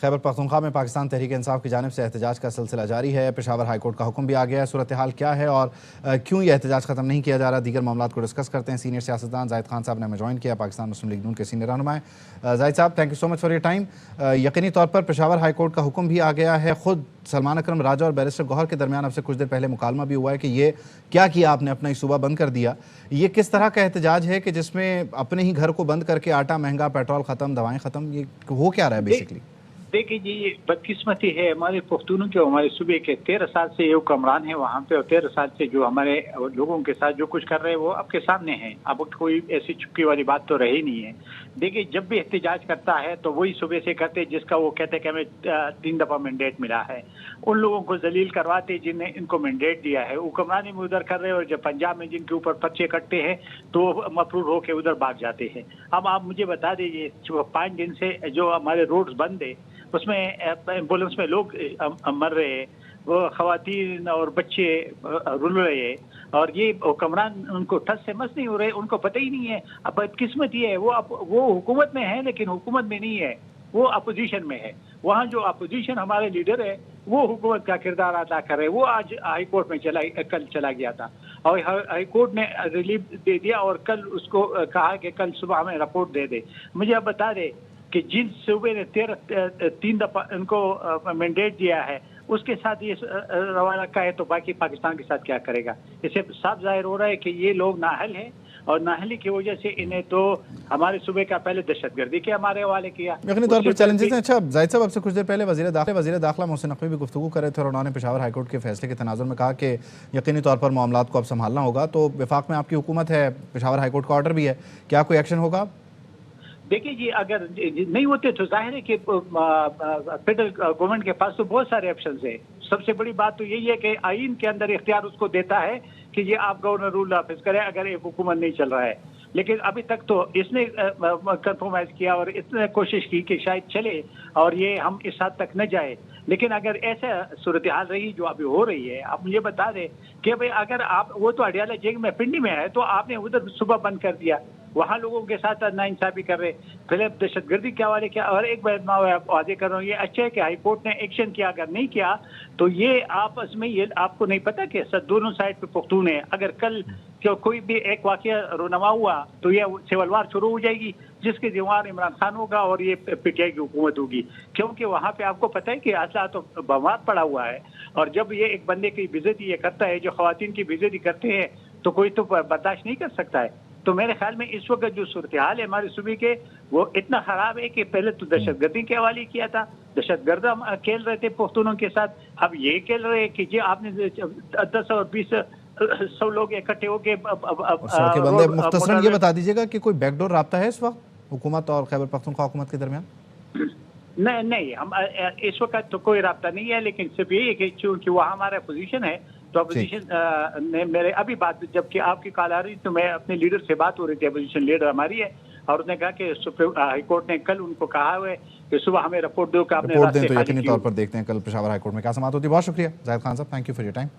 खैबर पख्तूनख्वा में पाकिस्तान तहरीक इंसाफ की जानिब से एहतजाज का सिलसिला जारी है। पेशावर हाई कोर्ट का हुक्म भी आ गया है। सूरत हाल क्या है और क्यों यह एहतजाज ख़त्म नहीं किया जा रहा, दीगर मामलात को डिस्कस करते हैं। सीनियर सियासतदान जाहिद खान साहब ने हमें ज्वाइन किया, पाकिस्तान मुस्लिम लीग नून के सीनियर रहनुमा। जाहिद साहब, thank you so much for your time. यकीनी तौर पर पेशावर हाई कोर्ट का हुक्म भी आ गया है। ख़ुद सलमान अकरम राजा और बैरिस्टर गौहर के दरमियान अब से कुछ देर पहले मुकालमा भी हुआ है कि ये क्या किया आपने, अपना ही सूबा बंद कर दिया। ये किस तरह का एहतजाज है कि जिसमें अपने ही घर को बंद करके आटा महंगा, पेट्रोल ख़त्म, दवाएं ख़त्म, ये हो क्या रहा है बेसिकली? देखिए जी, ये बदकिस्मती है हमारे पुख्तूनों के, हमारे सूबे के। 13 साल से ये हुक्मरान है वहाँ पे, और 13 साल से जो हमारे लोगों के साथ जो कुछ कर रहे हैं वो आपके सामने है। अब कोई ऐसी चुप्पी वाली बात तो रही नहीं है। देखिए, जब भी एहतजाज करता है तो वही सूबे से करते हैं जिसका वो कहते हैं कि हमें 3 दफ़ा मैंडेट मिला है। उन लोगों को जलील करवाते जिन्हें इनको मैंडेट दिया है। हुक्मरानी में उधर कर रहे हैं, और जब पंजाब में जिनके ऊपर पर्चे कटते हैं तो मफरूर होकर उधर भाग जाते हैं। अब आप मुझे बता दीजिए, 5 दिन से जो हमारे रोड्स बंद है उसमें एम्बुलेंस में लोग मर रहे हैं, वो खवातीन और बच्चे रुल रहे हैं, और ये हुक्मरान उनको ठस से मस नहीं हो रहे, उनको पता ही नहीं है। अब बदकिस्मत ये है, वो हुकूमत में है लेकिन हुकूमत में नहीं है, वो अपोजिशन में है। वहाँ जो अपोजिशन हमारे लीडर है वो हुकूमत का किरदार अदा कर रहे हैं। वो आज हाई कोर्ट में कल चला गया था, और हाई कोर्ट ने रिलीफ दे दिया, और कल उसको कहा कि कल सुबह हमें रिपोर्ट दे दे। मुझे अब बता दे कि जिन सूबे ने 3 दफ़ा इनको मैंडेट दिया है उसके साथ ये रवाना का है, तो बाकी पाकिस्तान के साथ क्या करेगा? इससे साफ जाहिर हो रहा है कि ये लोग नाअहल हैं, और नाअहली की वजह से इन्हें तो हमारे सूबे का पहले दहशतगर्दी के हमारे हवाले किया। यकीनी तौर पर चैलेंजेस हैं। अच्छा जाहिद साहब, आपसे कुछ देर पहले वज़ीर दाखिला मोहसिन नकवी भी गुफ्तगू कर रहे थे, और उन्होंने पेशावर हाई कोर्ट के फैसले के तनाजुर में कहा कि यकीनी तौर पर मामलात को अब संभालना होगा। तो वफाक में आपकी हुकूमत है, पेशावर हाई कोर्ट का ऑर्डर भी है, क्या कोई एक्शन होगा? देखिए जी, अगर नहीं होते तो जाहिर है कि फेडरल गवर्नमेंट के पास तो बहुत सारे ऑप्शंस है। सबसे बड़ी बात तो यही है कि आइन के अंदर इख्तियार उसको देता है कि ये आप गवर्नर रूल ऑफिस करें अगर एक हुकूमत नहीं चल रहा है। लेकिन अभी तक तो इसने कंप्रोमाइज किया और इसने कोशिश की कि शायद चले और ये हम इस हद तक न जाए। लेकिन अगर ऐसा सूरत हाल रही जो अभी हो रही है, आप मुझे बता दें कि भाई अगर आप, वो तो अडियाला जेल में पिंडी में है, तो आपने उधर सुबह बंद कर दिया, वहाँ लोगों के साथ नाइंसाफी कर रहे, फिर दहशतगर्दी के हवाले किया। और एक बार मैं वादे कर रहा हूँ, ये अच्छा है कि हाई कोर्ट ने एक्शन किया। अगर नहीं किया तो ये आपस में, ये आपको नहीं पता कि दोनों साइड पे पुख्तून है। अगर कल कोई भी एक वाकया रोनमा हुआ तो ये सिविल वार शुरू हो जाएगी, जिसके जिम्मेदार इमरान खान होगा और ये पीटीआई की हुकूमत होगी। क्योंकि वहाँ पे आपको पता है कि असला तो बवाद पड़ा हुआ है, और जब ये एक बंदे की बेइज्जती ये करता है, जो खवातीन की बेइज्जती करते हैं, तो कोई तो बर्दाश्त नहीं कर सकता है। तो मेरे ख्याल में इस वक्त जो सूरत हाल है हमारे सूबे के, वो इतना खराब है कि पहले तो दहशतगर्दी के हवाले किया था, दहशतगर्द हम खेल रहे थे पुख्तूनों के साथ, अब ये खेल रहे हैं कि जी आपने 10 और 20 100 लोग इकट्ठे होके बंदे। मुख्तसरन ये बता दीजिएगा कि कोई बैकडोर राब्ता है इस वक्त हुकूमत और खैबर पख्तूनख्वा हुकूमत के दरमियान? नहीं, हम इस वक्त तो कोई राब्ता नहीं है, लेकिन सिर्फ यही है कि चूंकि वहाँ हमारा पोजीशन है, तो अपोजिशन ने मेरे अभी बात, जबकि आपकी कॉल आ रही तो मैं अपने लीडर से बात हो रही थी, अपोजिशन लीडर हमारी है, और उसने कहा कि सुप्रीम हाई कोर्ट ने कल उनको कहा हुआ है कि सुबह हमें रिपोर्ट दो कि आपने रिपोर्ट दें। तो यकीनी तौर पर देखते हैं कल पेशावर हाई कोर्ट में क्या समाअत होती है। बहुत शुक्रिया जाहिद खान साहब, thank you for your time.